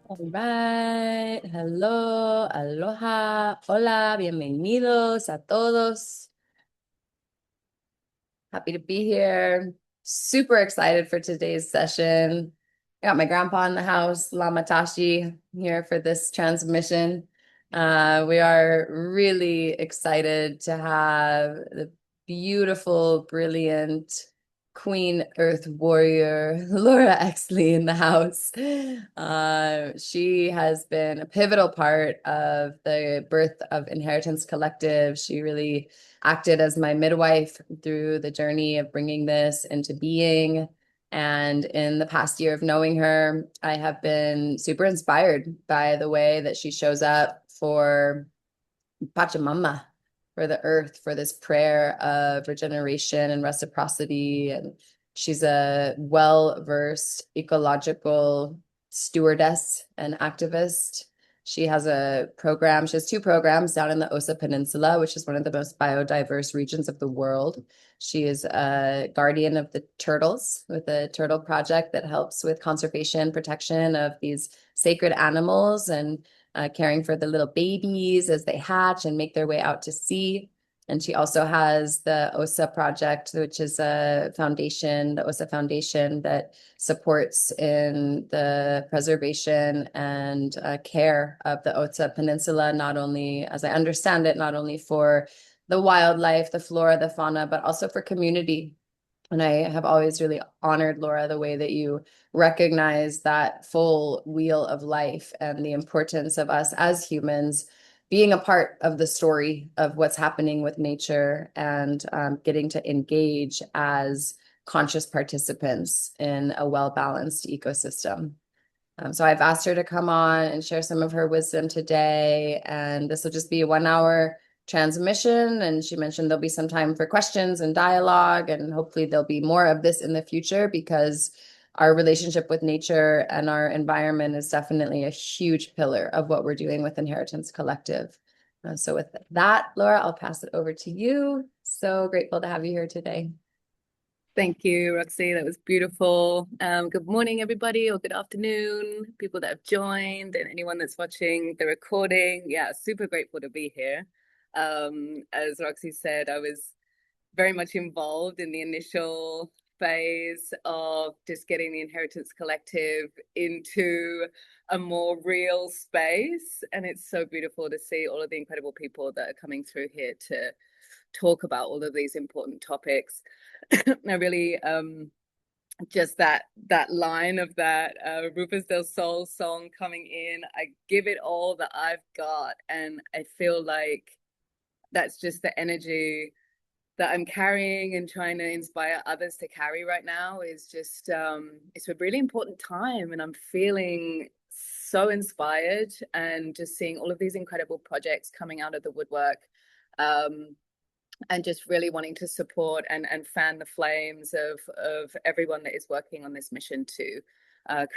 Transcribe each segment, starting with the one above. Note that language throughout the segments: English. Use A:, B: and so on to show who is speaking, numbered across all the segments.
A: All right. Hello, aloha, hola, bienvenidos a todos. Happy to be here. Super excited for today's session. I got my grandpa in the house, Lama Tashi, here for this transmission. We are really excited to have the beautiful, brilliant Queen Earth Warrior Laura Exley in the house. She has been a pivotal part of the birth of Inheritance Collective. She really acted as my midwife through the journey of bringing this into being. And in the past year of knowing her, I have been super inspired by the way that she shows up for Pachamama, for the earth, for this prayer of regeneration and reciprocity. And she's a well-versed ecological stewardess and activist. She has two programs down in the Osa Peninsula, which is one of the most biodiverse regions of the world. She is a guardian of the turtles with a turtle project that helps with conservation, protection of these sacred animals, and caring for the little babies as they hatch and make their way out to sea. And she also has the OSA project, which is a foundation, the OSA Foundation, that supports in the preservation and care of the OSA Peninsula, not only, as I understand it, not only for the wildlife, the flora, the fauna, but also for community. And I have always really honored, Laura, the way that you recognize that full wheel of life and the importance of us as humans being a part of the story of what's happening with nature and getting to engage as conscious participants in a well-balanced ecosystem. So I've asked her to come on and share some of her wisdom today, and this will just be a 1 hour transmission. And she mentioned there'll be some time for questions and dialogue, and hopefully there'll be more of this in the future because our relationship with nature and our environment is definitely a huge pillar of what we're doing with Inheritance Collective. So with that, Laura, I'll pass it over to you. So grateful to have you here today.
B: Thank you, Roxy. That was beautiful. Good morning, everybody, or good afternoon, people that have joined, and anyone that's watching the recording. Yeah, super grateful to be here. As Roxy said, I was very much involved in the initial phase of just getting the Inheritance Collective into a more real space. And it's so beautiful to see all of the incredible people that are coming through here to talk about all of these important topics. I really just that line of that Rufus del Sol song coming in. I give it all that I've got, and I feel like that's just the energy that I'm carrying and trying to inspire others to carry right now. Is just it's a really important time, and I'm feeling so inspired and just seeing all of these incredible projects coming out of the woodwork. Um, and just really wanting to support and fan the flames of everyone that is working on this mission to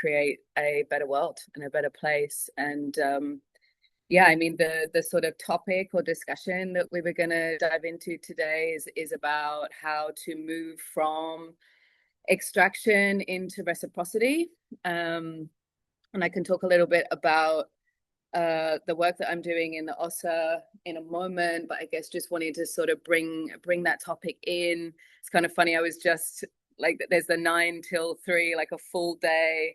B: create a better world and a better place. And yeah, I mean the sort of topic or discussion that we were going to dive into today is about how to move from extraction into reciprocity. And I can talk a little bit about the work that I'm doing in the OSA in a moment, but I guess just wanting to sort of bring that topic in. It's kind of funny. I was just like, there's the 9 till 3, like a full day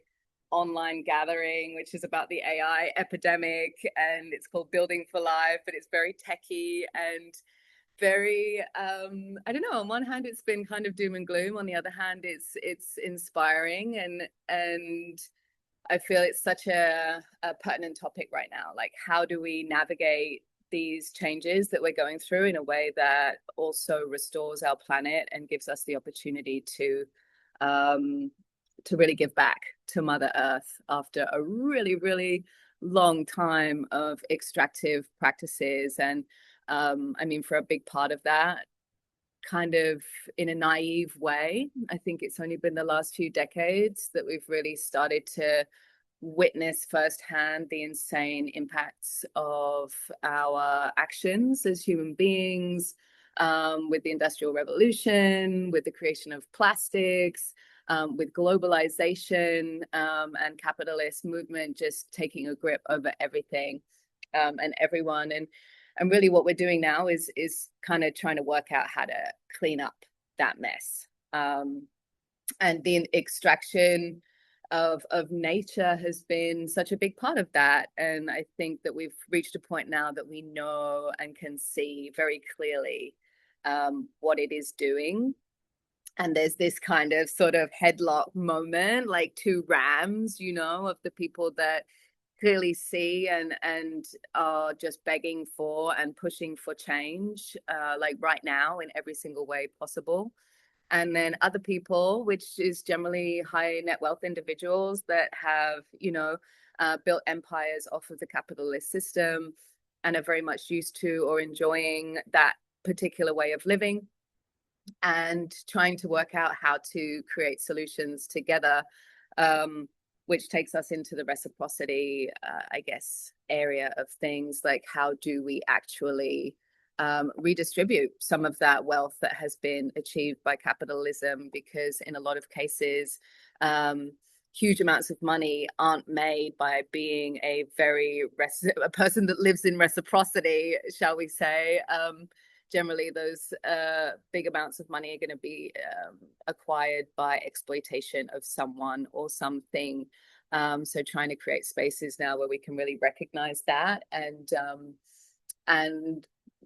B: online gathering, which is about the AI epidemic, and it's called Building for Life, but it's very techy and very I don't know, on one hand it's been kind of doom and gloom, on the other hand it's inspiring, and I feel it's such a pertinent topic right now. Like, how do we navigate these changes that we're going through in a way that also restores our planet and gives us the opportunity um, to really give back to Mother Earth after a really, really long time of extractive practices. And I mean, for a big part of that, kind of in a naive way. I think it's only been the last few decades that we've really started to witness firsthand the insane impacts of our actions as human beings, with the Industrial Revolution, with the creation of plastics, with globalization and capitalist movement just taking a grip over everything and everyone. And really what we're doing now is kind of trying to work out how to clean up that mess. And the extraction of nature has been such a big part of that. And I think that we've reached a point now that we know and can see very clearly what it is doing. And there's this kind of sort of headlock moment, like two rams, of the people that clearly see and are just begging for and pushing for change, like right now in every single way possible. And then other people, which is generally high net wealth individuals that have, built empires off of the capitalist system and are very much used to or enjoying that particular way of living, and trying to work out how to create solutions together, which takes us into the reciprocity, I guess, area of things. Like, how do we actually redistribute some of that wealth that has been achieved by capitalism? Because in a lot of cases, huge amounts of money aren't made by being a person that lives in reciprocity, shall we say. Generally, those big amounts of money are going to be acquired by exploitation of someone or something. So trying to create spaces now where we can really recognize that and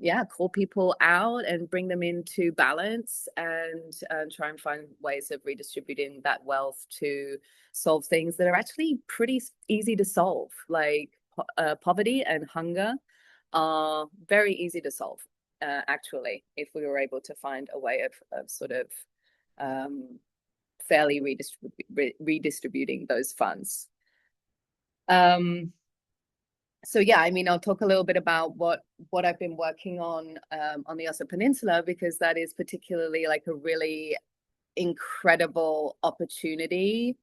B: yeah, call people out and bring them into balance, and try and find ways of redistributing that wealth to solve things that are actually pretty easy to solve, like poverty and hunger are very easy to solve, actually, if we were able to find a way of sort of fairly redistributing those funds. So yeah, I mean, I'll talk a little bit about what I've been working on the Ossa Peninsula, because that is particularly like a really incredible opportunity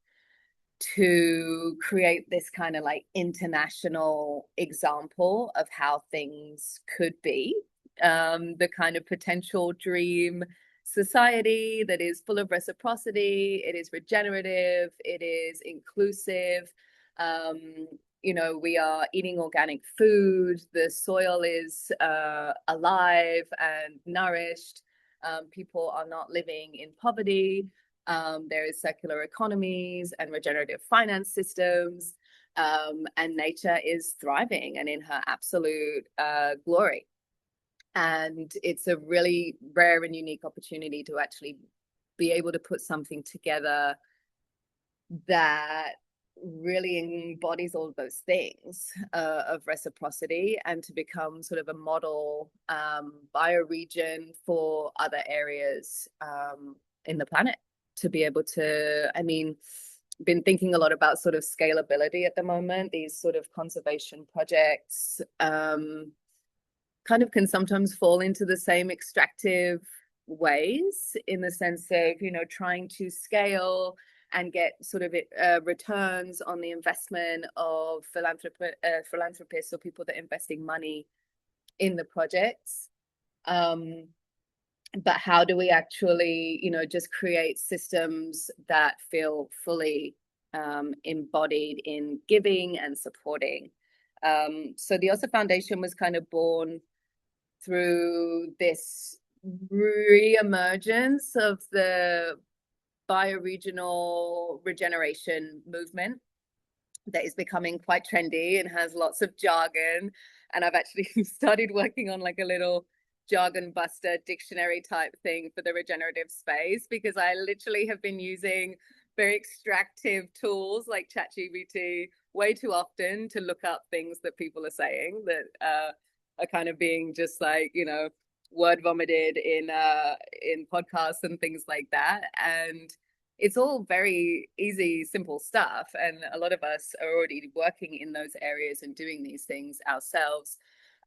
B: to create this kind of like international example of how things could be, the kind of potential dream society that is full of reciprocity, it is regenerative, it is inclusive. We are eating organic food, the soil is alive and nourished. People are not living in poverty. There is circular economies and regenerative finance systems, and nature is thriving and in her absolute glory. And it's a really rare and unique opportunity to actually be able to put something together that really embodies all of those things of reciprocity, and to become sort of a model bioregion for other areas in the planet, to be able to, I mean, been thinking a lot about sort of scalability at the moment. These sort of conservation projects kind of can sometimes fall into the same extractive ways, in the sense of, trying to scale and get sort of returns on the investment of philanthropists or people that are investing money in the projects. But how do we actually, just create systems that feel fully embodied in giving and supporting? So the Ossa Foundation was kind of born through this re-emergence of the bioregional regeneration movement that is becoming quite trendy and has lots of jargon. And I've actually started working on like a little jargon buster dictionary type thing for the regenerative space, because I literally have been using very extractive tools like ChatGPT way too often to look up things that people are saying that are kind of being just like, word vomited in podcasts and things like that. And it's all very easy, simple stuff. And a lot of us are already working in those areas and doing these things ourselves.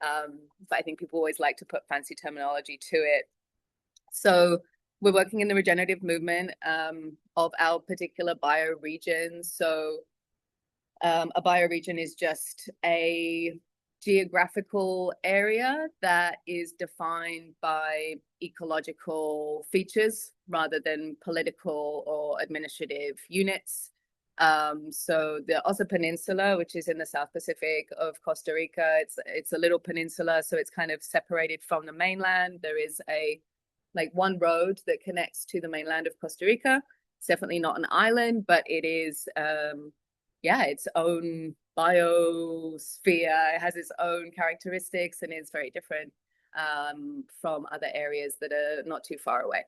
B: But I think people always like to put fancy terminology to it. So we're working in the regenerative movement of our particular bioregion. So a bioregion is just a geographical area that is defined by ecological features rather than political or administrative units. So the Osa Peninsula, which is in the South Pacific of Costa Rica, it's a little peninsula, so it's kind of separated from the mainland. There is a like one road that connects to the mainland of Costa Rica. It's definitely not an island, but it is yeah, its own biosphere. It has its own characteristics and is very different from other areas that are not too far away.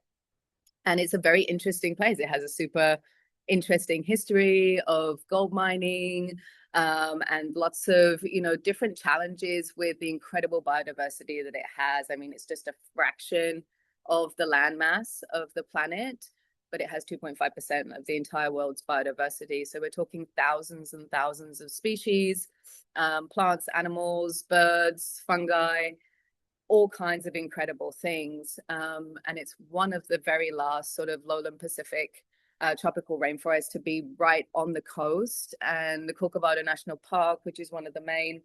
B: And it's a very interesting place. It has a super interesting history of gold mining, and lots of different challenges with the incredible biodiversity that it has. I mean, it's just a fraction of the landmass of the planet, but it has 2.5% of the entire world's biodiversity. So we're talking thousands and thousands of species, plants, animals, birds, fungi, all kinds of incredible things. And it's one of the very last sort of lowland Pacific tropical rainforests to be right on the coast. And the Corcovado National Park, which is one of the main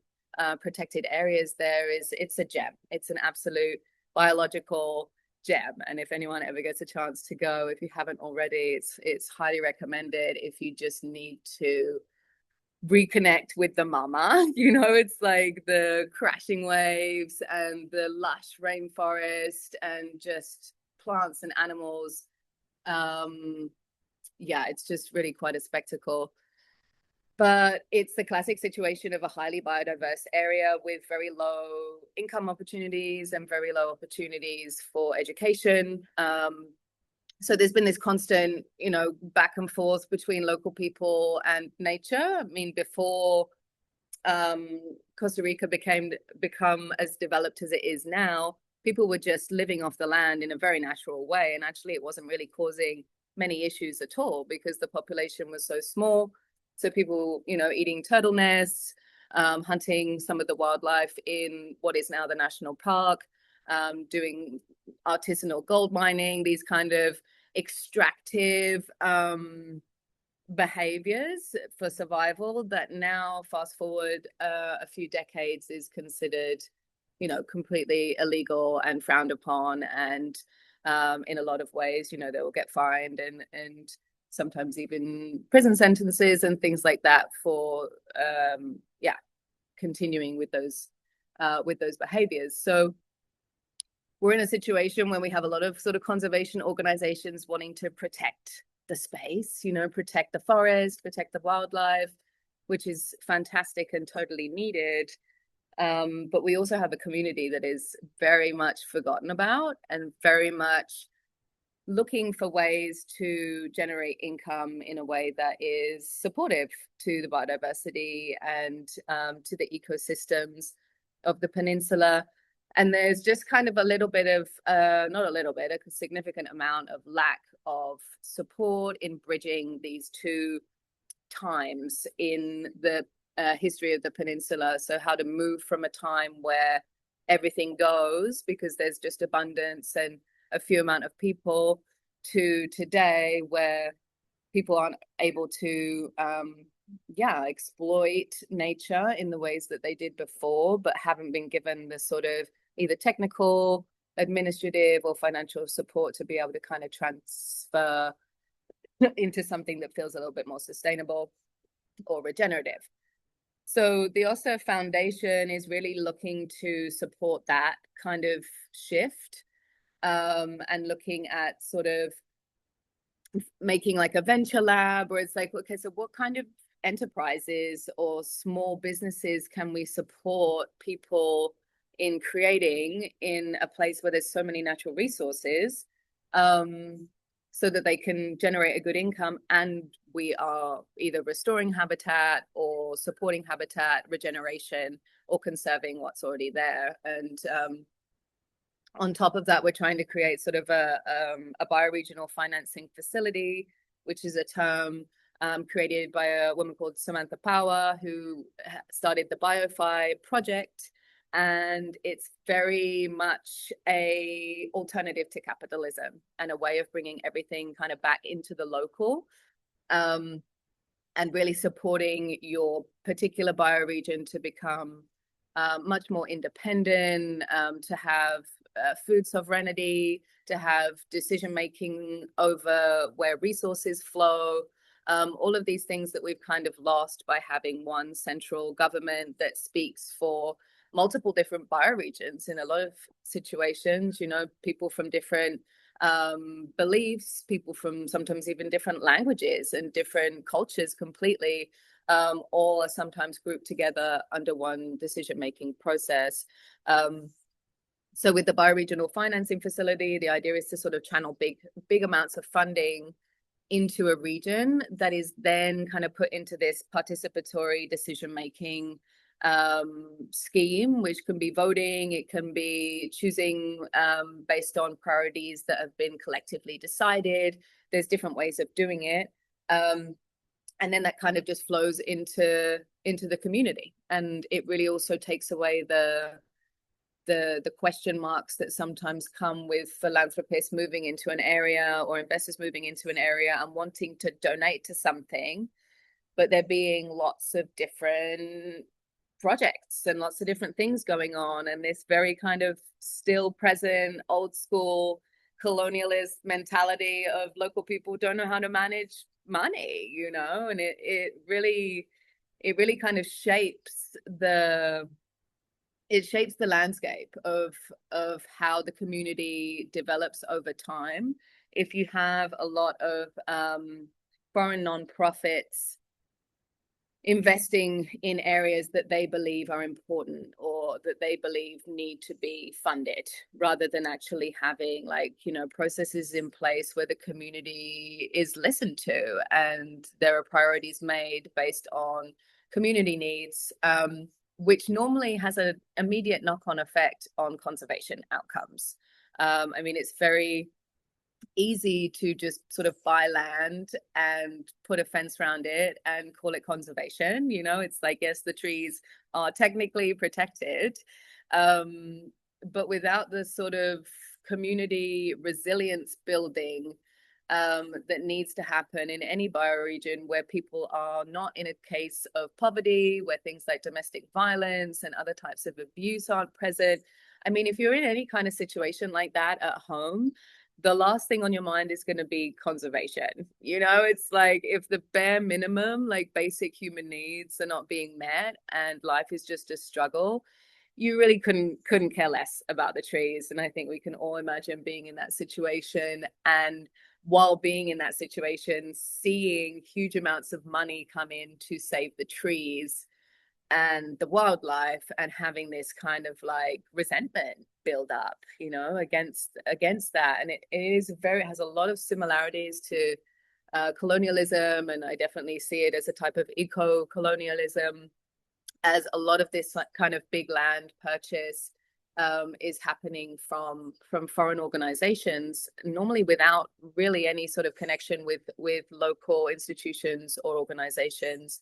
B: protected areas there, it's a gem. It's an absolute biological gem. And if anyone ever gets a chance to go, if you haven't already, it's highly recommended if you just need to reconnect with the mama. It's like the crashing waves and the lush rainforest and just plants and animals. Yeah, it's just really quite a spectacle. But it's the classic situation of a highly biodiverse area with very low income opportunities and very low opportunities for education. So there's been this constant, back and forth between local people and nature. I mean, before Costa Rica become as developed as it is now, people were just living off the land in a very natural way, and actually, it wasn't really causing many issues at all because the population was so small. So people, eating turtle nests, hunting some of the wildlife in what is now the national park, doing artisanal gold mining, these kind of extractive behaviors for survival that now, fast forward a few decades, is considered, completely illegal and frowned upon. And in a lot of ways, they will get fined and sometimes even prison sentences and things like that for yeah, continuing with those behaviors. So we're in a situation where we have a lot of sort of conservation organizations wanting to protect the space, protect the forest, protect the wildlife, which is fantastic and totally needed. But we also have a community that is very much forgotten about and very much looking for ways to generate income in a way that is supportive to the biodiversity and to the ecosystems of the peninsula. And there's just kind of a little bit of, not a little bit, a significant amount of lack of support in bridging these two times in the history of the peninsula. So how to move from a time where everything goes because there's just abundance and a few amount of people to today where people aren't able to exploit nature in the ways that they did before, but haven't been given the sort of either technical, administrative, or financial support to be able to kind of transfer into something that feels a little bit more sustainable or regenerative. So the OSA Foundation is really looking to support that kind of shift, and looking at sort of making like a venture lab where it's like, okay, so what kind of enterprises or small businesses can we support people in creating in a place where there's so many natural resources, so that they can generate a good income, and we are either restoring habitat or supporting habitat regeneration or conserving what's already there. And on top of that, we're trying to create sort of a bioregional financing facility, which is a term created by a woman called Samantha Power, who started the BioFi project. And it's very much a alternative to capitalism and a way of bringing everything kind of back into the local, and really supporting your particular bioregion to become much more independent, to have food sovereignty, to have decision making over where resources flow. All of these things that we've kind of lost by having one central government that speaks for multiple different bioregions in a lot of situations, people from different beliefs, people from sometimes even different languages and different cultures completely, all are sometimes grouped together under one decision-making process. So with the bioregional financing facility, the idea is to sort of channel big amounts of funding into a region that is then kind of put into this participatory decision making scheme, which can be voting, it can be choosing based on priorities that have been collectively decided. There's different ways of doing it. And then that kind of just flows into the community. And it really also takes away the question marks that sometimes come with philanthropists moving into an area or investors moving into an area and wanting to donate to something, but there being lots of different projects and lots of different things going on, and this very kind of still present old school colonialist mentality of local people don't know how to manage money, and it really kind of shapes the landscape of how the community develops over time. If you have a lot of foreign nonprofits investing in areas that they believe are important or that they believe need to be funded, rather than actually having processes in place where the community is listened to and there are priorities made based on community needs, which normally has an immediate knock-on effect on conservation outcomes. I mean, it's very easy to just sort of buy land and put a fence around it and call it conservation. It's like, yes, the trees are technically protected, but without the sort of community resilience building that needs to happen in any bioregion where people are not in a case of poverty, where things like domestic violence and other types of abuse aren't present. I mean, if you're in any kind of situation like that at home, the last thing on your mind is going to be conservation. It's like if the bare minimum, like basic human needs are not being met and life is just a struggle, you really couldn't care less about the trees. And I think we can all imagine being in that situation, and while being in that situation, seeing huge amounts of money come in to save the trees and the wildlife, and having this kind of like resentment build up, against that. And it has a lot of similarities to colonialism, and I definitely see it as a type of eco-colonialism, as a lot of this kind of big land purchase is happening from foreign organizations, normally without really any sort of connection with local institutions or organizations.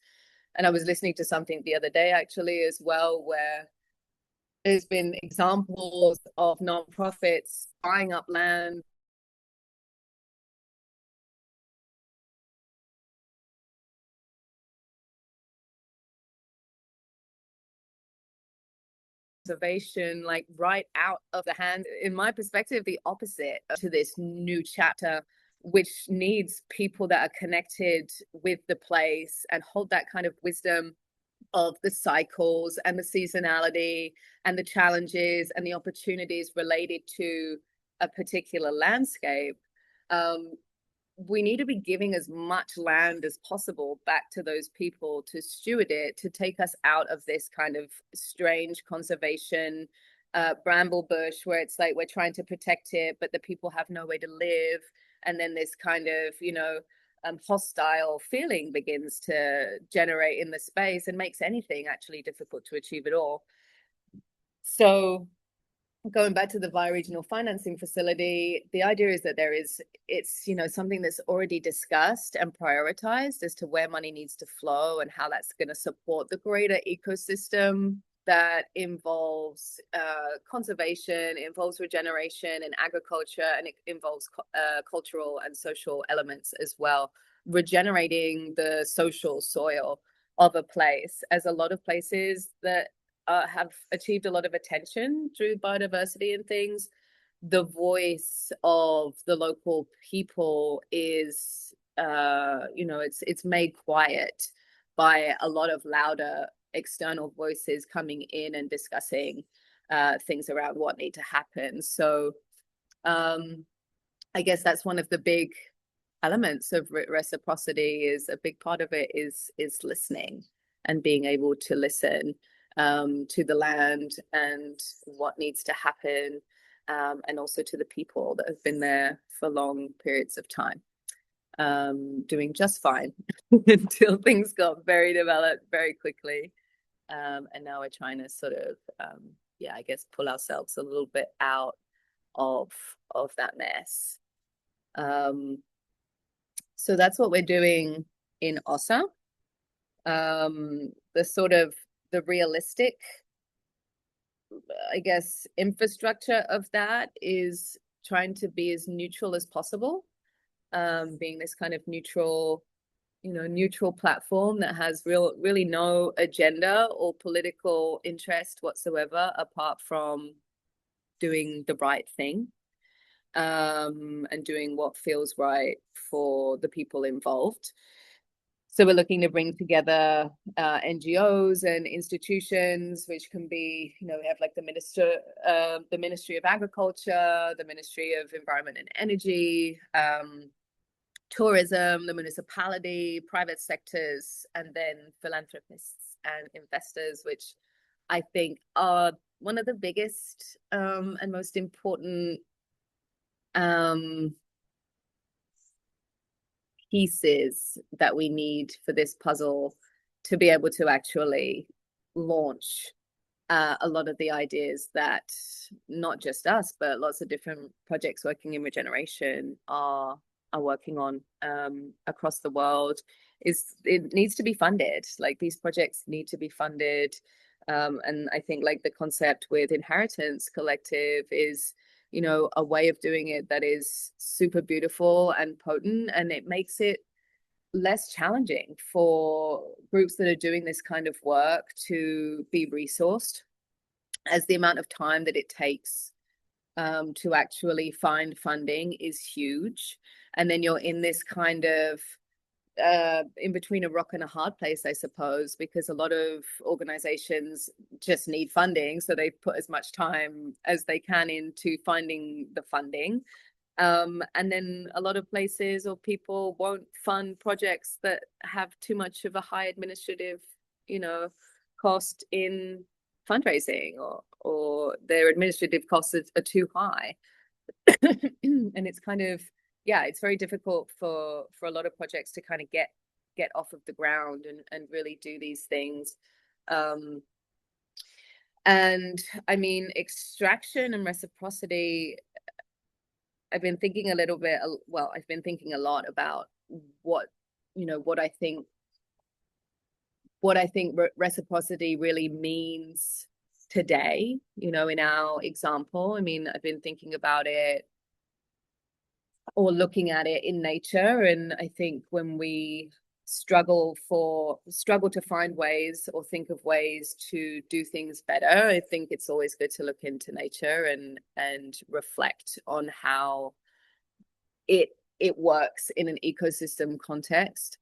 B: And I was listening to something the other day actually as well, where there's been examples of nonprofits buying up land, conservation, like right out of the hands. In my perspective, the opposite to this new chapter, which needs people that are connected with the place and hold that kind of wisdom of the cycles and the seasonality and the challenges and the opportunities related to a particular landscape. We need to be giving as much land as possible back to those people to steward it, to take us out of this kind of strange conservation bramble bush where it's like we're trying to protect it, but the people have nowhere to live. And then this kind of, hostile feeling begins to generate in the space and makes anything actually difficult to achieve at all. So going back to the bioregional financing facility, the idea is that it's something that's already discussed and prioritized as to where money needs to flow and how that's going to support the greater ecosystem that involves conservation, involves regeneration and agriculture, and it involves cultural and social elements as well, regenerating the social soil of a place, as a lot of places that have achieved a lot of attention through biodiversity and things, the voice of the local people is, it's made quiet by a lot of louder external voices coming in and discussing things around what need to happen. So um, I guess that's one of the big elements of reciprocity. Is a big part of it is listening and being able to listen to the land and what needs to happen, and also to the people that have been there for long periods of time, doing just fine until things got very developed very quickly. And now we're trying to sort of, yeah, I guess pull ourselves a little bit out of that mess. Um, so that's what we're doing in OSA. The sort of the realistic, I guess, infrastructure of that is trying to be as neutral as possible, being this kind of neutral platform that has really no agenda or political interest whatsoever apart from doing the right thing, and doing what feels right for the people involved. So we're looking to bring together NGOs and institutions, which can be, we have like the Ministry of Agriculture, the Ministry of Environment and Energy, tourism, the municipality, private sectors, and then philanthropists and investors, which I think are one of the biggest and most important um, pieces that we need for this puzzle to be able to actually launch a lot of the ideas that not just us, but lots of different projects working in regeneration are working on across the world. Is it needs to be funded. Like these projects need to be funded. And I think like the concept with Inheritance Collective is, a way of doing it that is super beautiful and potent, and it makes it less challenging for groups that are doing this kind of work to be resourced, as the amount of time that it takes to actually find funding is huge. And then you're in this kind of in between a rock and a hard place, I suppose, because a lot of organizations just need funding. So they put as much time as they can into finding the funding. And then a lot of places or people won't fund projects that have too much of a high administrative, you know, cost in fundraising, or their administrative costs are too high. And it's kind of, yeah, it's very difficult for a lot of projects to kind of get off of the ground and really do these things. And I mean, extraction and reciprocity, I've been thinking a little bit, well, I've been thinking a lot about what, what I think reciprocity really means today, in our example. I mean, I've been thinking about it or looking at it in nature. And I think when we struggle to find ways or think of ways to do things better, I think it's always good to look into nature and reflect on how it works in an ecosystem context.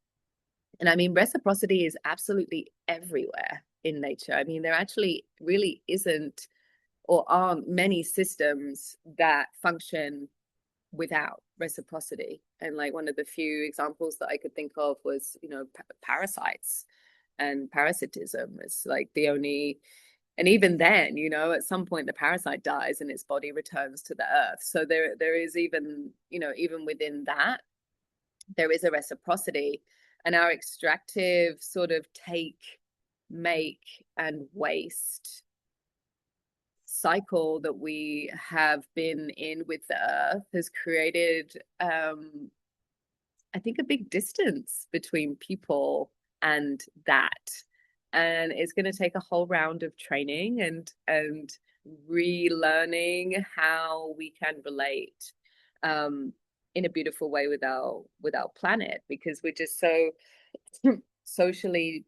B: And I mean, reciprocity is absolutely everywhere in nature. I mean, there actually really isn't or aren't many systems that function without reciprocity. And like one of the few examples that I could think of was, parasites and parasitism is like the only, and even then, at some point the parasite dies and its body returns to the earth. So there is even, even within that, there is a reciprocity. And our extractive sort of take, make, and waste cycle that we have been in with the earth has created, I think, a big distance between people and that. And it's going to take a whole round of training and relearning how we can relate in a beautiful way with our planet, because we're just so socially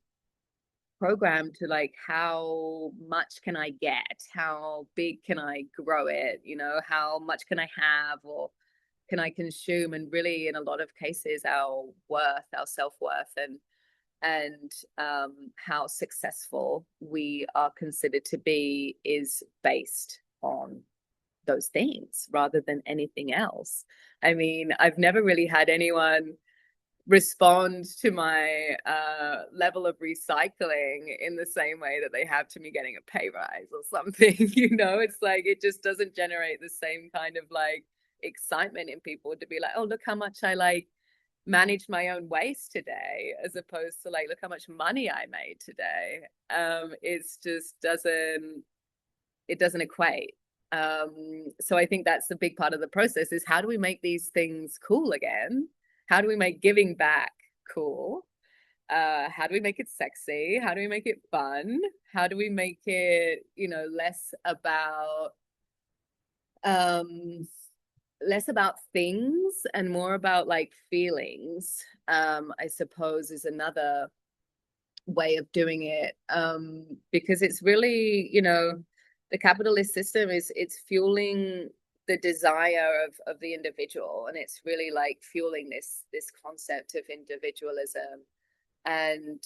B: programmed to like how much can I get? How big can I grow it? How much can I have or can I consume? And really, in a lot of cases, our worth, our self-worth, and how successful we are considered to be is based on those things rather than anything else. I mean, I've never really had anyone respond to my level of recycling in the same way that they have to me getting a pay rise or something. It's like it just doesn't generate the same kind of like excitement in people to be like, oh, look how much I like manage my own waste today, as opposed to like, look how much money I made today. It's just doesn't equate. So I think that's a big part of the process is how do we make these things cool again? How do we make giving back cool? How do we make it sexy? How do we make it fun? How do we make it, um less about things and more about like feelings, I suppose is another way of doing it. Because it's really, the capitalist system is it's fueling the desire of the individual, and it's really like fueling this concept of individualism. And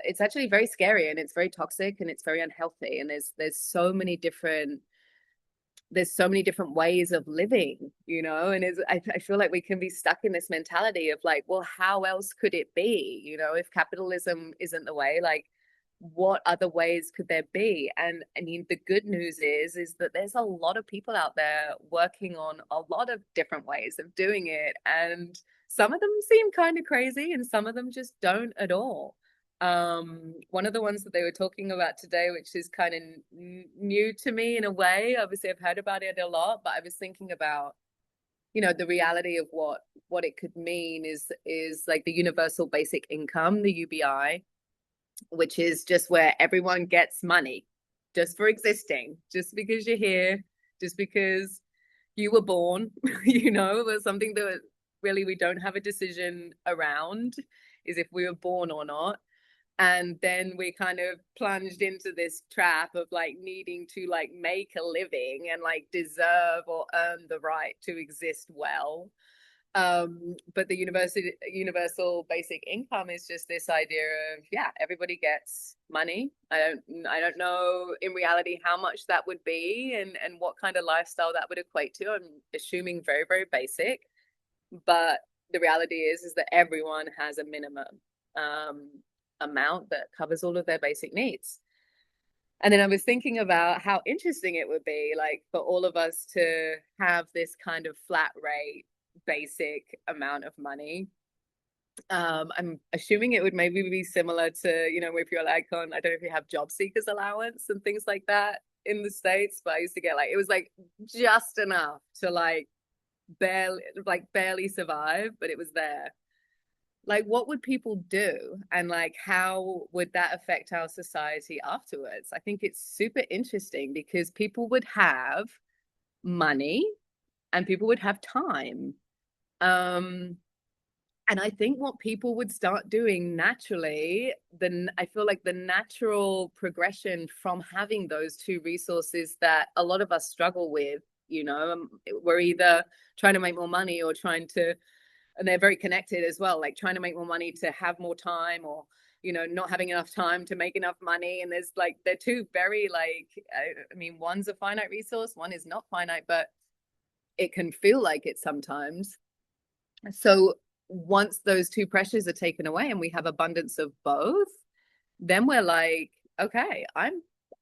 B: it's actually very scary, and it's very toxic, and it's very unhealthy, and there's so many different ways of living, and I feel like we can be stuck in this mentality of like, well, how else could it be? If capitalism isn't the way, like, what other ways could there be? And I mean, the good news is that there's a lot of people out there working on a lot of different ways of doing it. And some of them seem kind of crazy, and some of them just don't at all. One of the ones that they were talking about today, which is kind of new to me in a way. Obviously, I've heard about it a lot, but I was thinking about, the reality of what it could mean is like the universal basic income, the UBI, which is just where everyone gets money just for existing, just because you're here, just because you were born, was something that really we don't have a decision around, is if we were born or not. And then we kind of plunged into this trap of like needing to like make a living and like deserve or earn the right to exist well. But the universal basic income is just this idea of, yeah, everybody gets money. I don't know in reality how much that would be and what kind of lifestyle that would equate to. I'm assuming very, very basic, but the reality is that everyone has a minimum um, amount that covers all of their basic needs. And then I was thinking about how interesting it would be like for all of us to have this kind of flat rate basic amount of money. I'm assuming it would maybe be similar to, if you're like on, I don't know if you have job seekers allowance and things like that in the States, but I used to get like, it was like just enough to barely survive, but it was there. Like, what would people do? And like, how would that affect our society afterwards? I think it's super interesting because people would have money and people would have time. Um, and I think what people would start doing naturally, then I feel like the natural progression from having those two resources that a lot of us struggle with, we're either trying to make more money or trying to, and they're very connected as well, like trying to make more money to have more time, or not having enough time to make enough money. And there's like, they're two very like, I mean, one's a finite resource, one is not finite, but it can feel like it sometimes. So once those two pressures are taken away and we have abundance of both, then we're like, okay,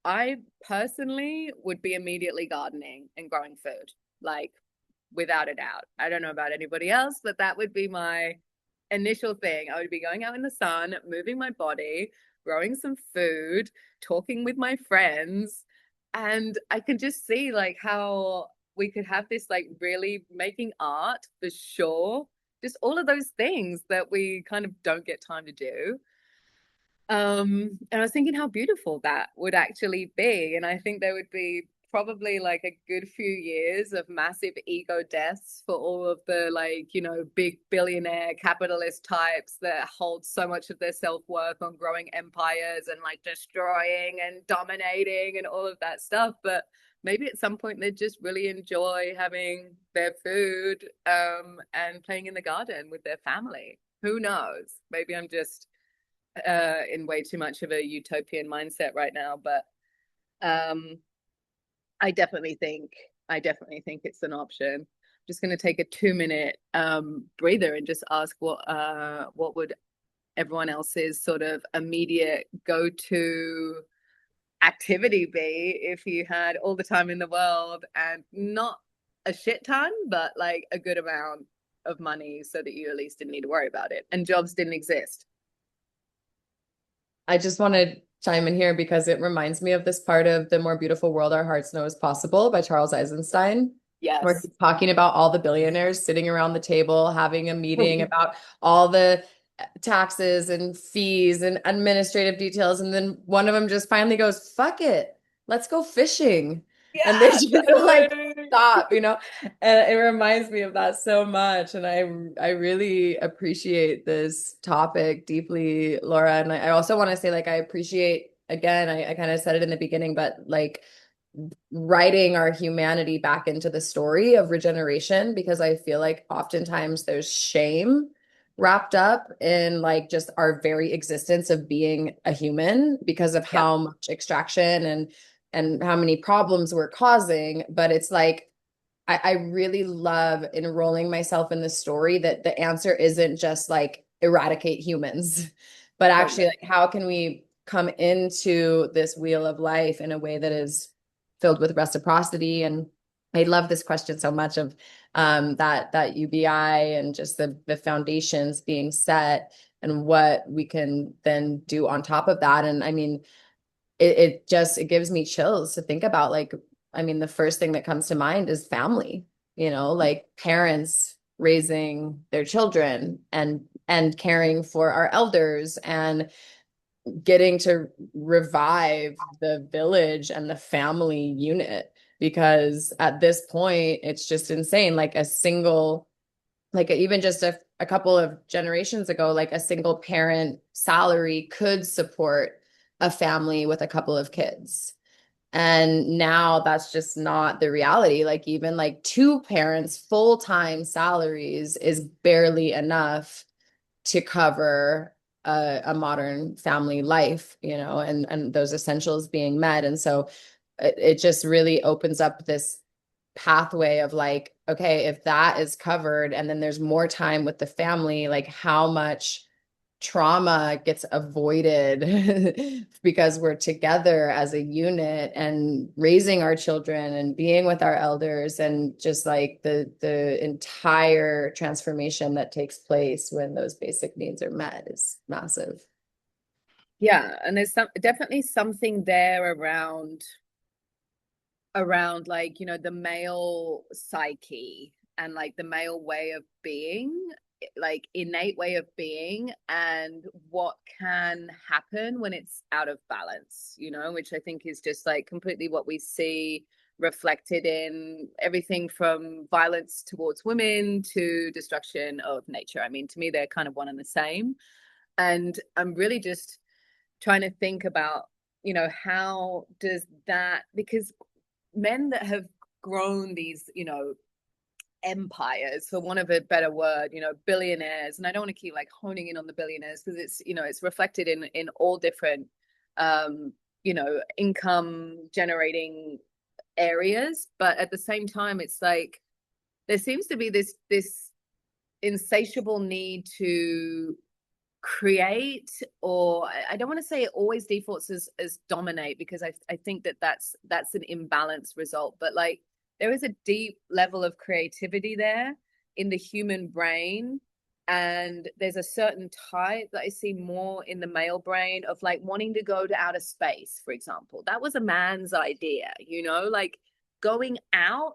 B: I personally would be immediately gardening and growing food, like without a doubt. I don't know about anybody else, but that would be my initial thing. I would be going out in the sun, moving my body, growing some food, talking with my friends. And I can just see like how we could have this like really making art for sure. Just all of those things that we kind of don't get time to do. And I was thinking how beautiful that would actually be. And I think there would be probably like a good few years of massive ego deaths for all of the like, big billionaire capitalist types that hold so much of their self-worth on growing empires and like destroying and dominating and all of that stuff. But maybe at some point they just really enjoy having their food and playing in the garden with their family. Who knows? Maybe I'm just in way too much of a utopian mindset right now, but um, I definitely think I definitely think it's an option. I'm just going to take a 2 minute breather and just ask what would everyone else's sort of immediate go to activity be if you had all the time in the world and not a shit ton, but like a good amount of money so that you at least didn't need to worry about it and jobs didn't exist.
A: I just want to chime in here because it reminds me of this part of The More Beautiful World Our Hearts Know Is Possible by Charles Eisenstein, where
B: Yes.
A: he's talking about all the billionaires sitting around the table having a meeting about all the taxes and fees and administrative details. And then one of them just finally goes, fuck it, let's go fishing. And they
B: Yeah,
A: just like
B: totally.
A: stop, And it reminds me of that so much. And I really appreciate this topic deeply, Laura. And I also want to say, like, I appreciate, again, I kind of said it in the beginning, but like writing our humanity back into the story of regeneration, because I feel like oftentimes there's shame wrapped up in like just our very existence of being a human because of
B: Yep,
A: how much extraction and how many problems we're causing. But it's like I really love enrolling myself in the story that the answer isn't just like eradicate humans, but actually
B: totally.
A: like how can we come into this wheel of life in a way that is filled with reciprocity. And I love this question so much of that UBI and just the foundations being set and what we can then do on top of that. And I mean, it gives me chills to think about, like, I mean, the first thing that comes to mind is family, like parents raising their children and caring for our elders and getting to revive the village and the family unit, because at this point it's just insane. Like a single, like even just a couple of generations ago, like a single parent salary could support a family with a couple of kids. And now that's just not the reality. Like even like two parents full-time salaries is barely enough to cover a modern family life, and those essentials being met. And so it just really opens up this pathway of like, okay, if that is covered and then there's more time with the family, like how much trauma gets avoided because we're together as a unit and raising our children and being with our elders, and just like the entire transformation that takes place when those basic needs are met is massive.
B: Yeah, and there's definitely something there around like, the male psyche and like the male way of being, like innate way of being, and what can happen when it's out of balance, which I think is just like completely what we see reflected in everything from violence towards women to destruction of nature. I mean, to me, they're kind of one and the same. And I'm really just trying to think about, how does that, because men that have grown these, empires, for want of a better word, billionaires, and I don't want to keep like honing in on the billionaires because it's reflected in all different income generating areas, but at the same time it's like there seems to be this insatiable need to create, or I don't want to say it always defaults as dominate, because I think that's an imbalanced result, but like there is a deep level of creativity there in the human brain, and there's a certain type that I see more in the male brain of like wanting to go to outer space, for example. That was a man's idea, like going out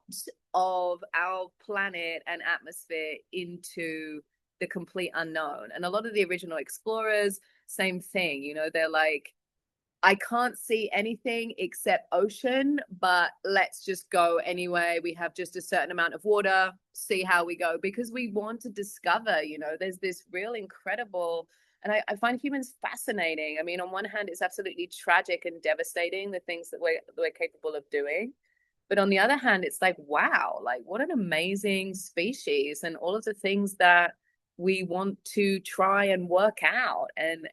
B: of our planet and atmosphere into the complete unknown. And a lot of the original explorers, same thing, they're like I can't see anything except ocean, but let's just go anyway. We have just a certain amount of water, see how we go, because we want to discover, there's this real incredible, and I find humans fascinating. I mean, on one hand, it's absolutely tragic and devastating, the things that we're capable of doing. But on the other hand, it's like, wow, like what an amazing species, and all of the things that we want to try and work out and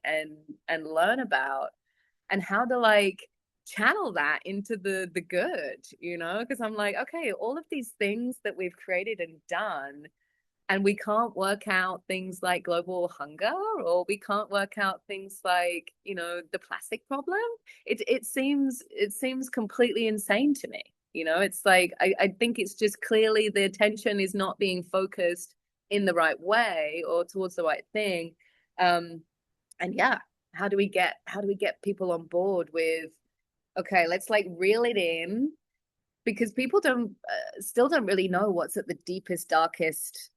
B: learn about, and how to like channel that into the good, because I'm like, okay, all of these things that we've created and done, and we can't work out things like global hunger, or we can't work out things like, the plastic problem. It seems completely insane to me. It's like I think it's just clearly the attention is not being focused in the right way or towards the right thing. And yeah, how do we get people on board with, okay, let's like reel it in, because people don't still don't really know what's at the deepest, darkest,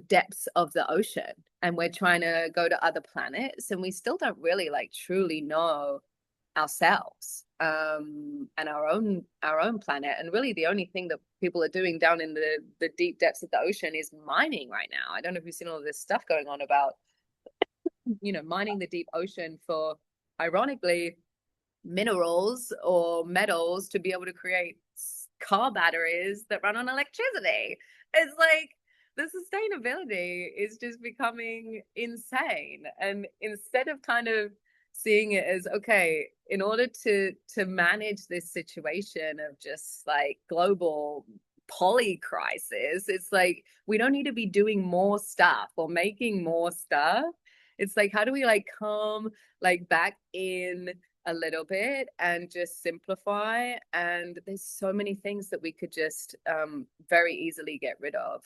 B: depths of the ocean. And we're trying to go to other planets, and we still don't really like truly know ourselves, and our own planet. And really the only thing that people are doing down in the deep depths of the ocean is mining right now. I don't know if you've seen all this stuff going on about, mining the deep ocean for, ironically, minerals or metals to be able to create car batteries that run on electricity. It's like the sustainability is just becoming insane. And instead of kind of seeing it as, okay, in order to manage this situation of just like global poly crisis, it's like we don't need to be doing more stuff or making more stuff. It's like, how do we like come like back in a little bit and just simplify? And there's so many things that we could just very easily get rid of.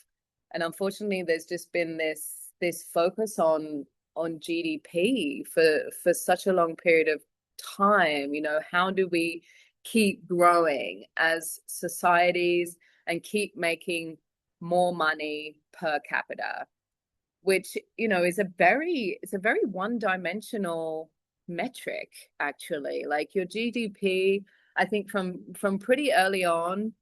B: And unfortunately, there's just been this focus on GDP for such a long period of time. How do we keep growing as societies and keep making more money per capita, which is a very one-dimensional metric, actually. Like your GDP, I think from pretty early on,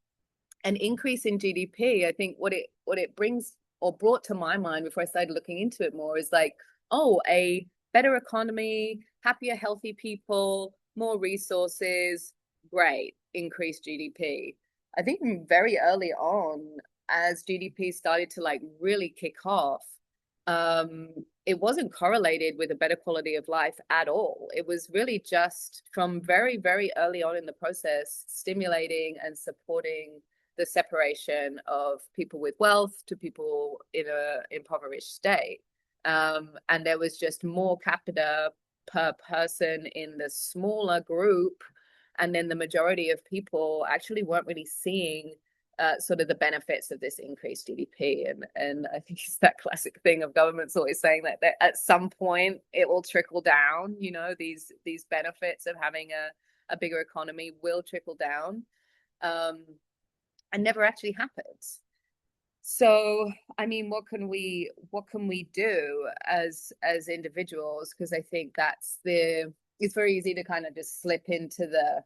B: an increase in GDP, I think what it brings or brought to my mind before I started looking into it more is like, oh, a better economy, happier, healthy people, more resources, great, increased GDP. I think very early on, as GDP started to like really kick off, um, it wasn't correlated with a better quality of life at all. It was really just from very, very early on in the process, stimulating and supporting the separation of people with wealth to people in a impoverished state. And there was just more capita per person in the smaller group. And then the majority of people actually weren't really seeing sort of the benefits of this increased GDP. And I think it's that classic thing of governments always saying that at some point it will trickle down. These benefits of having a bigger economy will trickle down, and never actually happens. So, I mean, what can we do as individuals? Because I think it's very easy to kind of just slip into the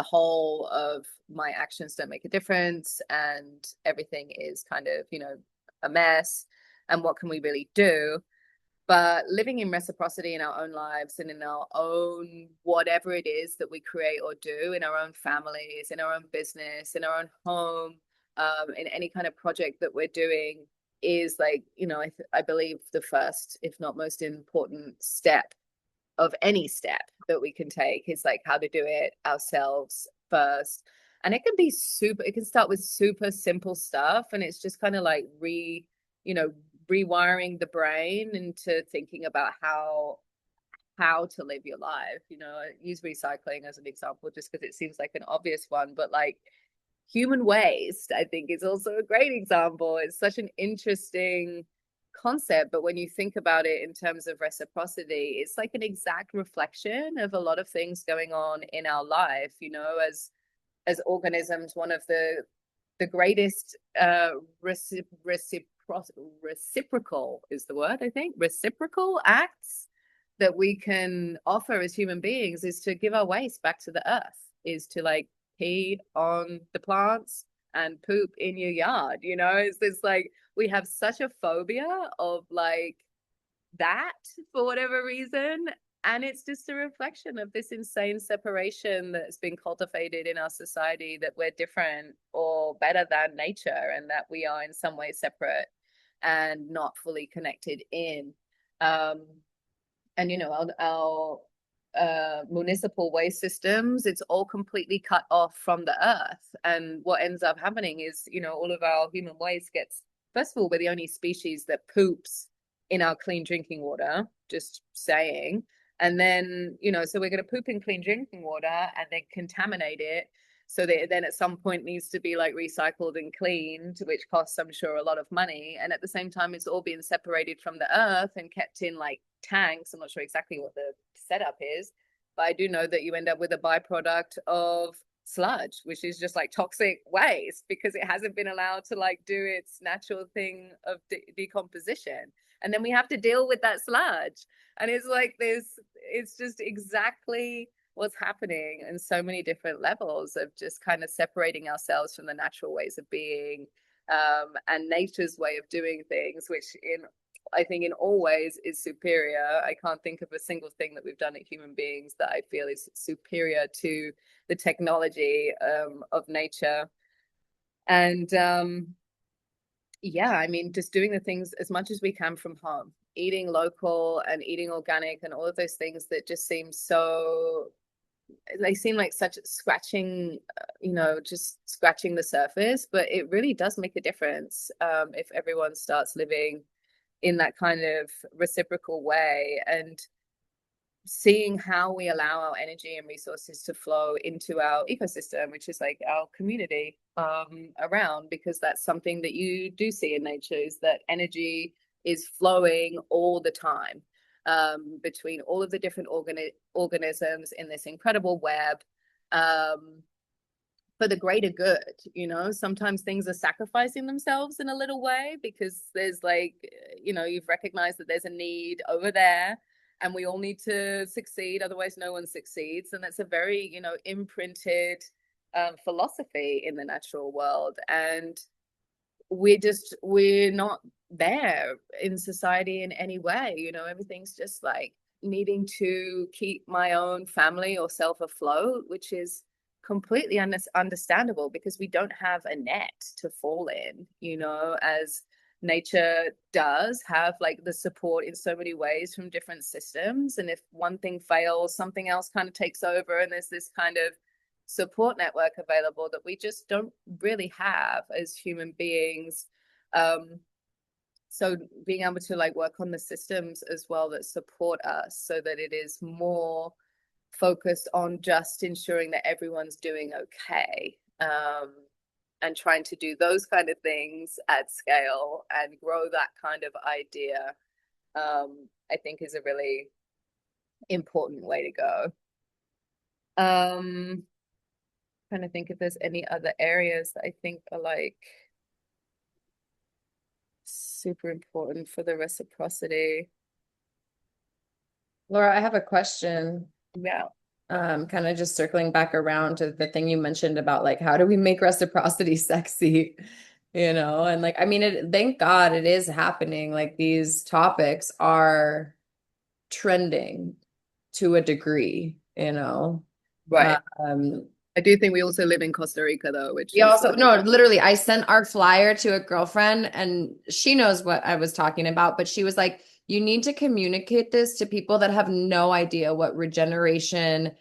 B: hole of my actions don't make a difference and everything is kind of, a mess. And what can we really do? But living in reciprocity in our own lives and in our own whatever it is that we create or do, in our own families, in our own business, in our own home, in any kind of project that we're doing, is like, I believe the first, if not most important step of any step that we can take, is like how to do it ourselves first. And it can start with super simple stuff, and it's just kind of like you know rewiring the brain into thinking about how to live your life. I use recycling as an example just because it seems like an obvious one, but like human waste, I think, is also a great example. It's such an interesting concept, but when you think about it in terms of reciprocity, it's like an exact reflection of a lot of things going on in our life. As organisms, one of the greatest reciprocal is the word, I think, reciprocal acts that we can offer as human beings is to give our waste back to the earth, is to like pee on the plants and poop in your yard. It's this like we have such a phobia of like that for whatever reason. And it's just a reflection of this insane separation that's been cultivated in our society, that we're different or better than nature, and that we are in some way separate and not fully connected in. Um, and our municipal waste systems, it's all completely cut off from the earth. And what ends up happening is, all of our human waste gets, first of all, we're the only species that poops in our clean drinking water, just saying. And then, so we're going to poop in clean drinking water and then contaminate it, so that it then at some point needs to be like recycled and cleaned, which costs, I'm sure, a lot of money. And at the same time, it's all being separated from the earth and kept in like tanks. I'm not sure exactly what the setup is, but I do know that you end up with a byproduct of sludge, which is just like toxic waste, because it hasn't been allowed to like do its natural thing of decomposition. And then we have to deal with that sludge. And it's like this, it's just exactly what's happening in so many different levels of just kind of separating ourselves from the natural ways of being, and nature's way of doing things, which I think in all ways is superior. I can't think of a single thing that we've done as human beings that I feel is superior to the technology of nature. And yeah, I mean, just doing the things as much as we can from home, eating local and eating organic and all of those things that just seem so, they seem like such scratching, just scratching the surface, but it really does make a difference if everyone starts living in that kind of reciprocal way, and seeing how we allow our energy and resources to flow into our ecosystem, which is like our community around, because that's something that you do see in nature, is that energy is flowing all the time between all of the different organisms in this incredible web, for the greater good. Sometimes things are sacrificing themselves in a little way, because there's like, you've recognized that there's a need over there, and we all need to succeed, otherwise no one succeeds. And that's a very, imprinted philosophy in the natural world. And we're not there in society in any way. Everything's just like needing to keep my own family or self afloat, which is completely understandable, because we don't have a net to fall in, as nature does have like the support in so many ways from different systems. And if one thing fails, something else kind of takes over, and there's this kind of support network available that we just don't really have as human beings. So being able to like work on the systems as well that support us, so that it is more focused on just ensuring that everyone's doing okay, and trying to do those kind of things at scale and grow that kind of idea, I think is a really important way to go. Trying to think if there's any other areas that I think are like super important for the reciprocity.
A: Laura, I have a question.
B: Yeah.
A: Kind of just circling back around to the thing you mentioned about like how do we make reciprocity sexy, and like I mean thank God it is happening. Like these topics are trending to a degree,
B: Right.
A: Um,
B: I do think we also live in Costa Rica though, which
A: we
B: is
A: also, no, literally, I sent our flyer to a girlfriend and she knows what I was talking about, but she was like, you need to communicate this to people that have no idea what regeneration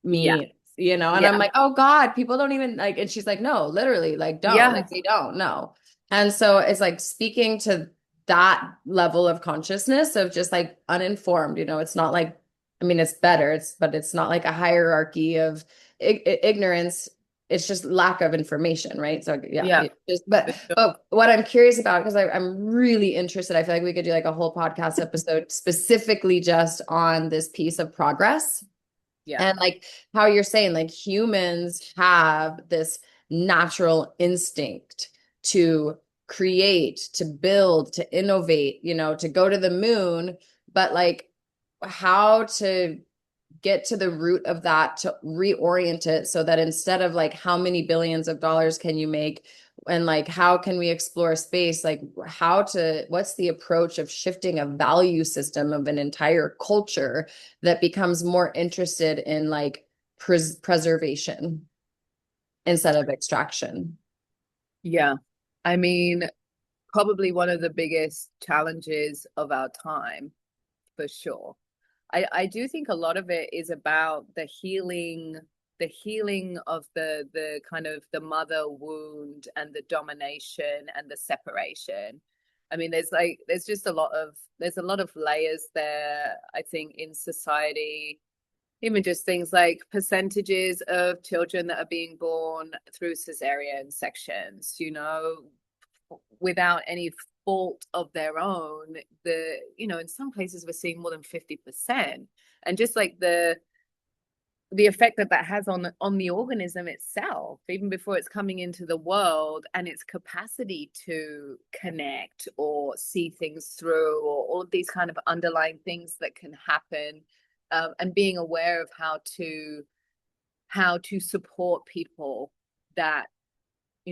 B: yeah,
A: means, and I'm
B: yeah,
A: like, oh God, people don't even like, and she's like, no, literally, like, don't,
B: yeah,
A: like, they don't know. And so it's like speaking to that level of consciousness of just like uninformed, it's not like, I mean, it's better, but it's not like a hierarchy of ignorance, it's just lack of information, right? So yeah,
B: yeah,
A: it just
B: for
A: but what I'm curious about, because I'm really interested, I feel like we could do like a whole podcast episode specifically just on this piece of progress.
B: yeah,
A: And like how you're saying, like humans have this natural instinct to create, to build, to innovate, to go to the moon, but like how to get to the root of that to reorient it so that instead of like how many billions of dollars can you make and like how can we explore space, like what's the approach of shifting a value system of an entire culture that becomes more interested in like preservation instead of extraction.
B: Yeah. I mean, probably one of the biggest challenges of our time, for sure. I do think a lot of it is about the healing of the kind of the mother wound and the domination and the separation. I mean, there's just there's a lot of layers there, I think, in society. Even just things like percentages of children that are being born through cesarean sections, without any fault of their own. In some places we're seeing more than 50%. And just like the effect that that has on the organism itself, even before it's coming into the world, and its capacity to connect or see things through, or all of these kind of underlying things that can happen, and being aware of how to support people that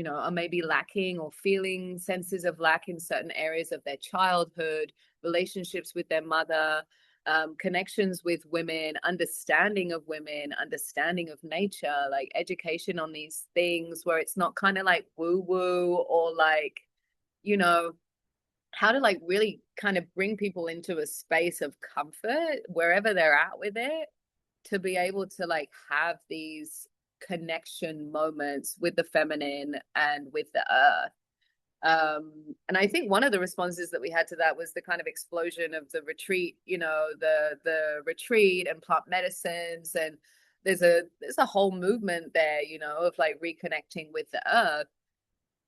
B: are maybe lacking or feeling senses of lack in certain areas of their childhood, relationships with their mother, connections with women, understanding of nature, like education on these things where it's not kind of like woo woo, or like, you know, how to like really kind of bring people into a space of comfort wherever they're at with it, to be able to like have these connection moments with the feminine and with the earth. And I think one of the responses that we had to that was the kind of explosion of the retreat, the retreat and plant medicines. And there's a whole movement there, of like reconnecting with the earth.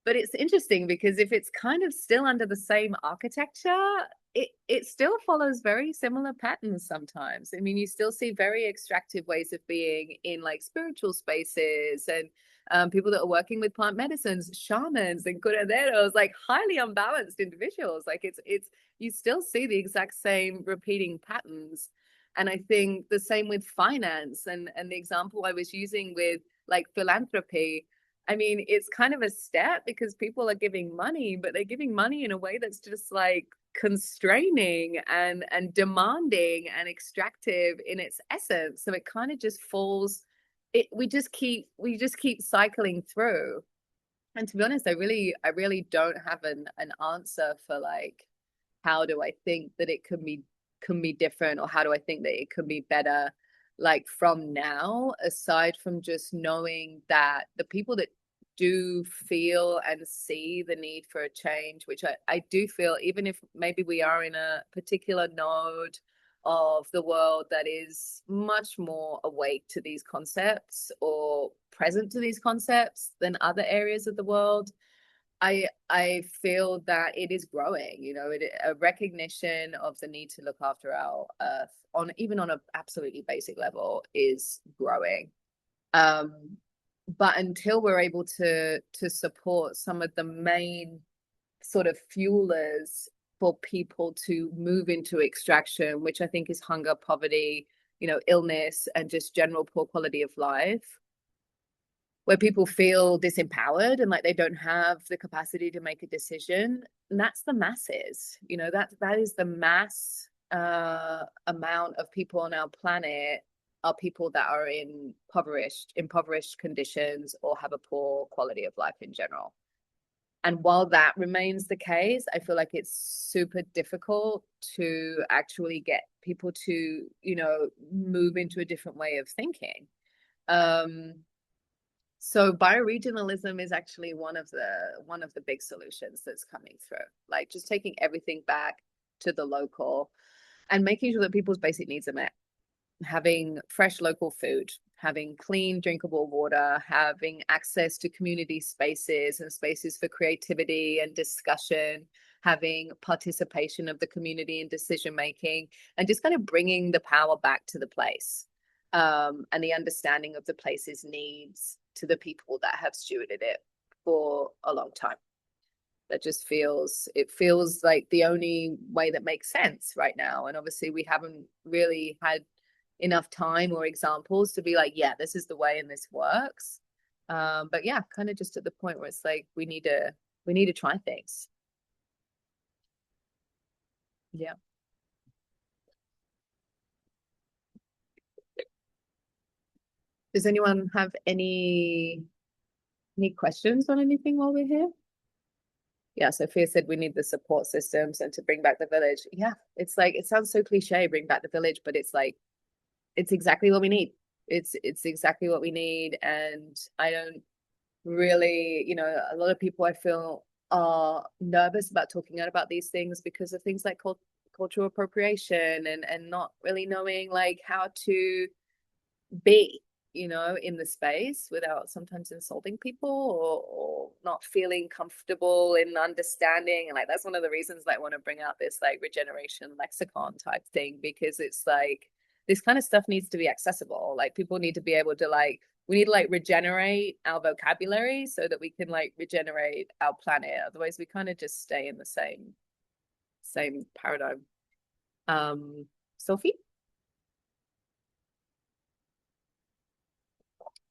B: But it's interesting because if it's kind of still under the same architecture, it still follows very similar patterns sometimes. I mean, you still see very extractive ways of being in like spiritual spaces, and people that are working with plant medicines, shamans and curanderos, like highly unbalanced individuals. Like it's you still see the exact same repeating patterns. And I think the same with finance, and the example I was using with like philanthropy. I mean, it's kind of a step because people are giving money, but they're giving money in a way that's just like constraining and demanding and extractive in its essence. So it kind of just falls. We just keep cycling through. And to be honest, I really don't have an answer for like how do I think that it can be different, or how do I think that it could be better, like from now, aside from just knowing that the people that do feel and see the need for a change, which I do feel, even if maybe we are in a particular node of the world that is much more awake to these concepts or present to these concepts than other areas of the world. I feel that it is growing, a recognition of the need to look after our earth on even on an absolutely basic level is growing. But until we're able to support some of the main sort of fuelers for people to move into extraction, which I think is hunger, poverty, illness, and just general poor quality of life, where people feel disempowered and like they don't have the capacity to make a decision. And that's the masses, that is the mass amount of people on our planet are people that are in impoverished conditions or have a poor quality of life in general. And while that remains the case, I feel like it's super difficult to actually get people to, move into a different way of thinking. So bioregionalism is actually one of the big solutions that's coming through. Like just taking everything back to the local and making sure that people's basic needs are met. Having fresh local food, having clean drinkable water, having access to community spaces and spaces for creativity and discussion, having participation of the community in decision making, and just kind of bringing the power back to the place, and the understanding of the place's needs to the people that have stewarded it for a long time. That just feels like the only way that makes sense right now. And obviously we haven't really had enough time or examples to be like, yeah, this is the way and this works. But yeah, kind of just at the point where it's like we need to try things. Yeah. Does anyone have any questions on anything while we're here? Yeah, Sophia said we need the support systems and to bring back the village. Yeah, it's like it sounds so cliche, bring back the village, but it's like it's exactly what we need. It's exactly what we need. And I don't really, a lot of people I feel are nervous about talking out about these things because of things like cultural appropriation and not really knowing like how to be, in the space without sometimes insulting people or not feeling comfortable in understanding. And like that's one of the reasons that I want to bring out this like regeneration lexicon type thing, because it's like this kind of stuff needs to be accessible. Like people need to be able to like we need to like regenerate our vocabulary so that we can like regenerate our planet. Otherwise we kind of just stay in the same paradigm. Sophie,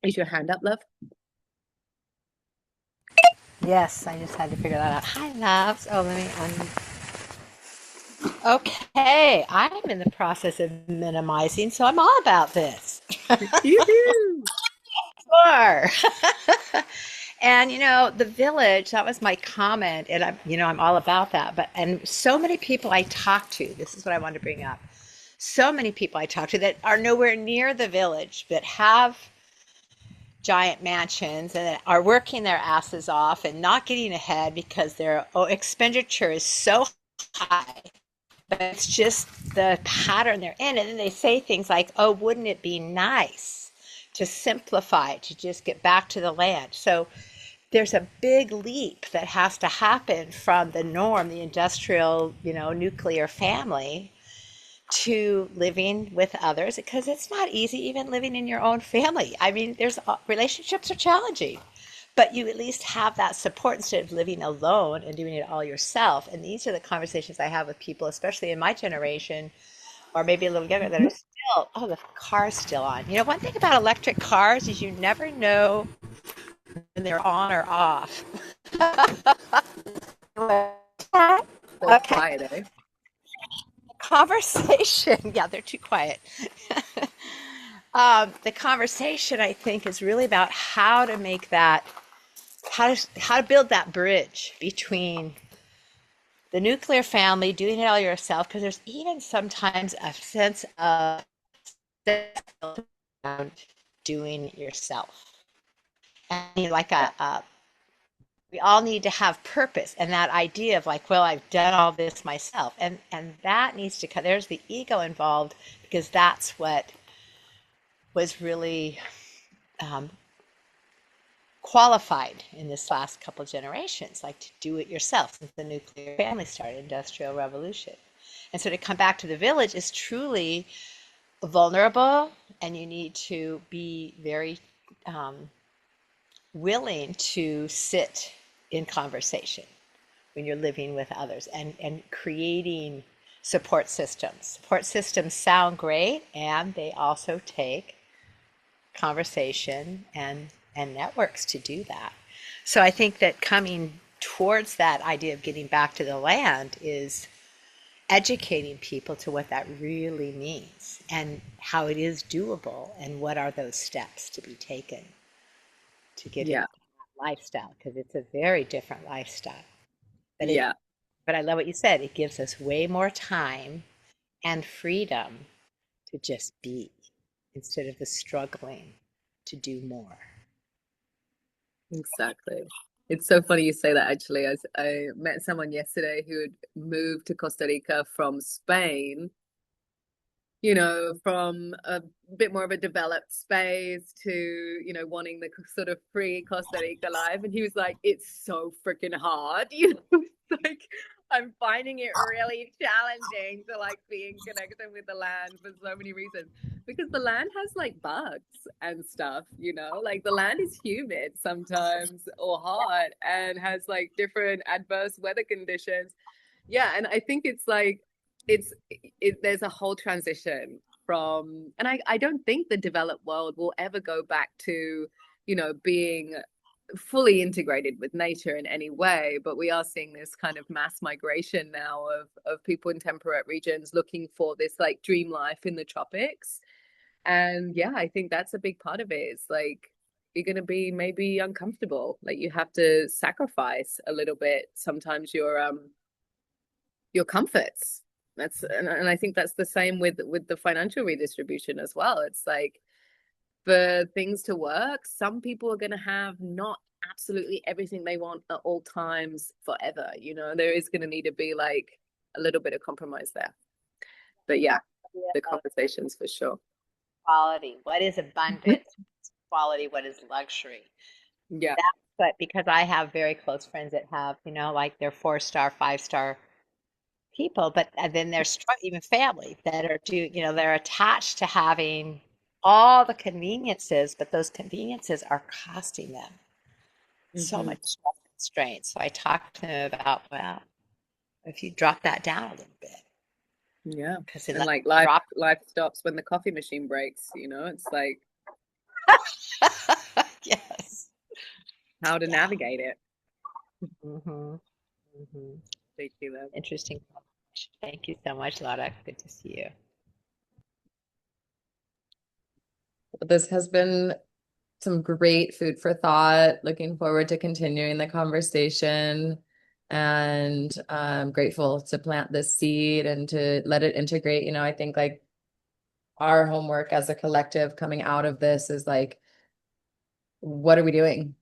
B: is your hand up, love?
C: Yes, I just had to figure that out. Hi, loves. Oh, let me Okay, I'm in the process of minimizing, so I'm all about this.
B: Yoo-hoo!
C: Sure. And the village, that was my comment, and I'm all about that. But and so many people I talk to, this is what I wanted to bring up. So many people I talk to that are nowhere near the village, but have giant mansions and are working their asses off and not getting ahead because their expenditure is so high. But it's just the pattern they're in. And then they say things like, oh, wouldn't it be nice to simplify, to just get back to the land? So there's a big leap that has to happen from the norm, the industrial, nuclear family, to living with others, because it's not easy even living in your own family. I mean, there's relationships are challenging, but you at least have that support instead of living alone and doing it all yourself. And these are the conversations I have with people, especially in my generation or maybe a little younger, that are still, oh, the car's still on. One thing about electric cars is you never know when they're on or off.
B: So
C: Okay,
B: quiet, eh?
C: conversation. Yeah, they're too quiet. The conversation, I think, is really about how to make that, how to build that bridge between the nuclear family, doing it all yourself, because there's even sometimes a sense of doing it yourself. And like we all need to have purpose, and that idea of like, well, I've done all this myself, and that needs to cut. There's the ego involved because that's what was really um, qualified in this last couple generations, like to do it yourself since the nuclear family started, industrial revolution. And so to come back to the village is truly vulnerable, and you need to be very um, willing to sit in conversation when you're living with others and creating support systems. Support systems sound great, and they also take conversation and networks to do that. So I think that coming towards that idea of getting back to the land is educating people to what that really means and how it is doable and what are those steps to be taken to get into
B: Yeah,
C: that lifestyle, because it's a very different lifestyle. But it
B: yeah,
C: but I love what you said. It gives us way more time and freedom to just be instead of the struggling to do more.
B: exactly. It's so funny you say that actually. I met someone yesterday who had moved to Costa Rica from Spain, from a bit more of a developed space to, wanting the sort of free Costa Rica life. And he was like, it's so freaking hard. It's like, I'm finding it really challenging to like be in connection with the land for so many reasons. Because the land has like bugs and stuff, you know, like the land is humid sometimes or hot and has like different adverse weather conditions. Yeah, and I think it's like there's a whole transition from, and I don't think the developed world will ever go back to, you know, being fully integrated with nature in any way, but we are seeing this kind of mass migration now of people in temperate regions looking for this like dream life in the tropics. And yeah, I think that's a big part of it. It's like you're going to be maybe uncomfortable, like you have to sacrifice a little bit sometimes your comforts. That's and I think that's the same with the financial redistribution as well. It's like for things to work, some people are going to have not absolutely everything they want at all times forever. You know, there is going to need to be like a little bit of compromise there. But yeah, the conversations for sure.
C: Quality. What is abundance? Quality. What is luxury?
B: Yeah.
C: That's but because I have very close friends that have, you know, like they're 4-star, 5-star people, but and then there's even family that are do, you know, they're attached to having all the conveniences, but those conveniences are costing them so
B: Mm-hmm.
C: much stress and strain. So I talked to them about, well, if you drop that down a little bit,
B: Yeah.
C: because it
B: And
C: like
B: like life
C: drop.
B: life stops when the coffee machine breaks, you know, it's like
C: Yes.
B: how to
C: Yeah.
B: navigate it.
C: Hmm. Hmm.
B: Thank you, love.
C: Interesting. Thank you so much, Laura. Good to see you.
A: This has been some great food for thought. Looking forward to continuing the conversation. And I'm grateful to plant this seed and to let it integrate. You know, I think like our homework as a collective coming out of this is like, what are we doing?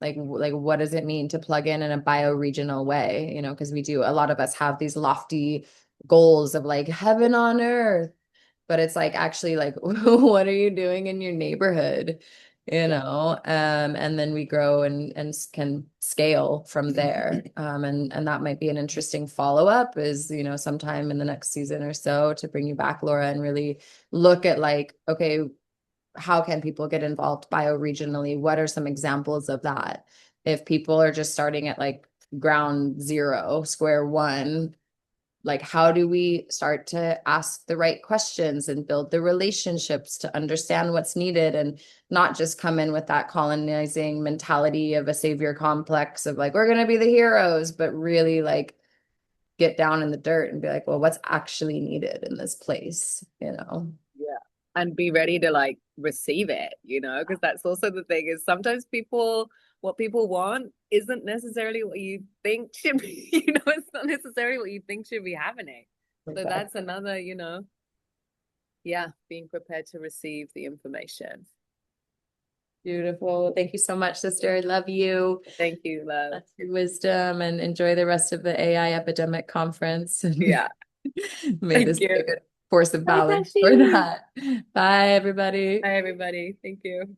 A: Like what does it mean to plug in a bioregional way? You know, because we do, a lot of us have these lofty goals of like heaven on earth, but it's like actually like what are you doing in your neighborhood? You know, and then we grow and can scale from there. And that might be an interesting follow-up is, you know, sometime in the next season or so to bring you back, Laura, and really look at like, okay, how can people get involved bioregionally? What are some examples of that? If people are just starting at like ground zero, square one, like how do we start to ask the right questions and build the relationships to understand what's needed and not just come in with that colonizing mentality of a savior complex of like, we're going to be the heroes, but really like get down in the dirt and be like, well, what's actually needed in this place, you know?
B: Yeah. And be ready to like receive it, you know, because that's also the thing is sometimes what people want isn't necessarily what you think should be, you know, it's not necessarily what you think should be happening. So
A: Exactly.
B: that's another, you know, yeah, being prepared to receive the information.
A: Beautiful. Thank you so much, sister. I love you.
B: Thank you, love.
A: That's your wisdom and enjoy the rest of the AI epidemic conference. And
B: Yeah.
A: may
B: Thank
A: this be
B: you.
A: a good force of
B: Bye,
A: balance for
B: Tashi.
A: that. Bye, everybody.
B: Hi, everybody. Thank you.